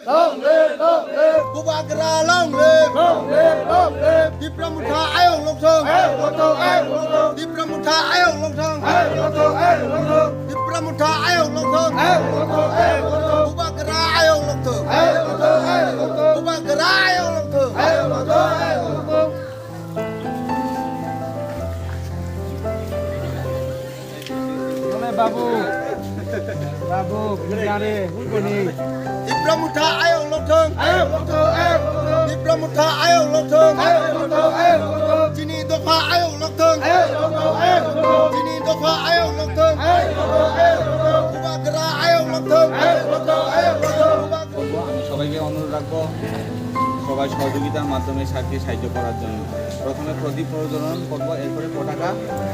Long live, long live. Bubagara long live. Long live, long live. Dipramuta ayong long thong. Long thong, long thong. Dipramuta ayong long thong. Long thong, long thong. Dipramuta ayong long thong. Long thong, long thong. Bubagara ayong long thong. Long thong, long thong. Bubagara ayong long thong. Long thong, long thong. Babu, babu, gimana? Begini. Dipramuta ayong long thong. Long thong, long thong. Dipramuta ayong long thong. Long thong, long thong. Chini dopa ayong long thong. Long thong, long thong. Chini dopa ayong long thong. Bubagara ayong long thong. আমি সবাইকে অনুরোধ রাখবো সবাই সহযোগিতার মাধ্যমে সারকে সাহায্য করার জন্য। প্রথমে প্রদীপ প্রজ্বলন করব, এরপরে পতাকা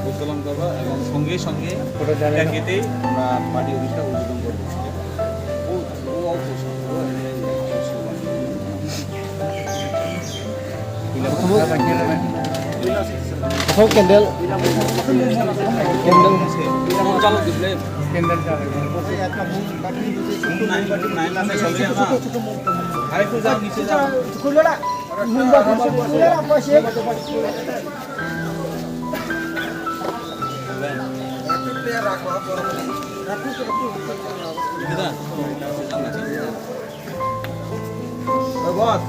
উত্তোলন করব এবং সঙ্গে সঙ্গে এটা কেটেই আমরা পার্টি অফিসটা উদ্বোধন করবো। Candle, candle, চালক দিলে candle চালাবে। আরেকটু যাও, নিচে যাও। খুললা, মুম্বা খুললা, পাশে। বস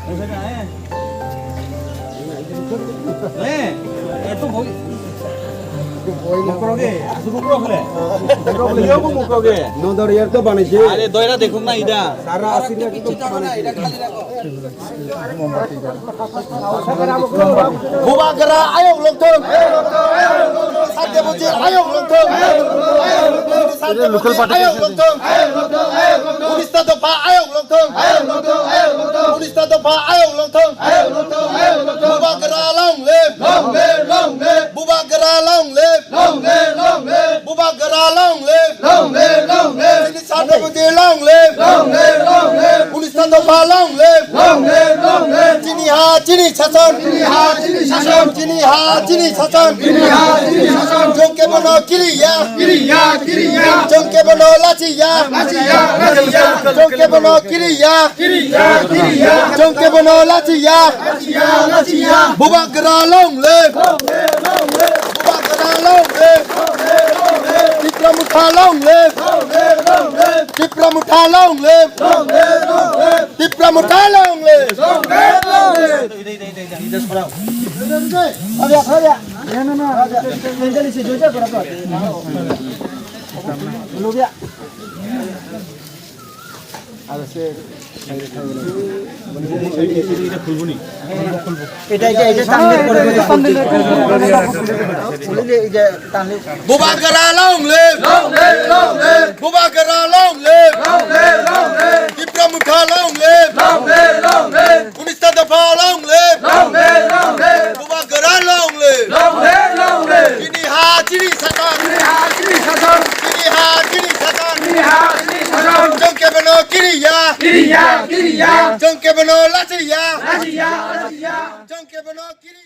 ওখানে আয় এত বই মুকরোগে আসু মুকরোগে মুকরোগে লিও মুকরোগে No দরিয়ার তো বানাইছে। আরে দয়রা দেখুন না ইদা সারা আসিনা কিন্তু বানাইছে। Bubagara ayong long thong. Sate buji ayong long thong. Sate local party ayong long thong. Unista dopa ayong long thong. Unista dopa ayong long thong. Bubagara long live. Long live, long live. Bubagara long live. Long live, long live. Bubagara long live. Long live, long live. Sate buji long live. Long live, long live. Unista dopa long live. Long live, long live. Chini ha chini chasan. Chini ha, chini shashan. Chini ha chini chasan. Chini ha, chini shashan. Jongke bono kiriya. Kiriya, kiriya. Jongke bono lachiya. Lachiya, lachiya. Jongke bono kiriya. Kiriya, kiriya. Jongke bono lachiya. Lachiya, lachiya. Bubagara long live. Long live, long live. Bubagara long live. Dipramuta long live. Long live, long live. Dipramuta long live. Long live, long live. Dipramuta long live. Long live, long live. ইদা সরাও আরে আরে না না candle সে জোজা করা তো লোবিয়া আর সে এটা টানলে করে এই যে টানলে Bubagara long live. Long live, long live. Bubagara long live. Long live, long live. Dipramuta long live. Long live, long live. Unista dopa long live. Long live, long live. Bubagara long live. Long live, long live. Chini ha chini chasan. Chini ha, chini shashan. Chini ha chini chasan. Chini ha, chini shashan. Jongke bono kiriya. Kiriya, kiriya. Jongke bono lachiya. Lachiya, lachiya. Jongke bono kiriya.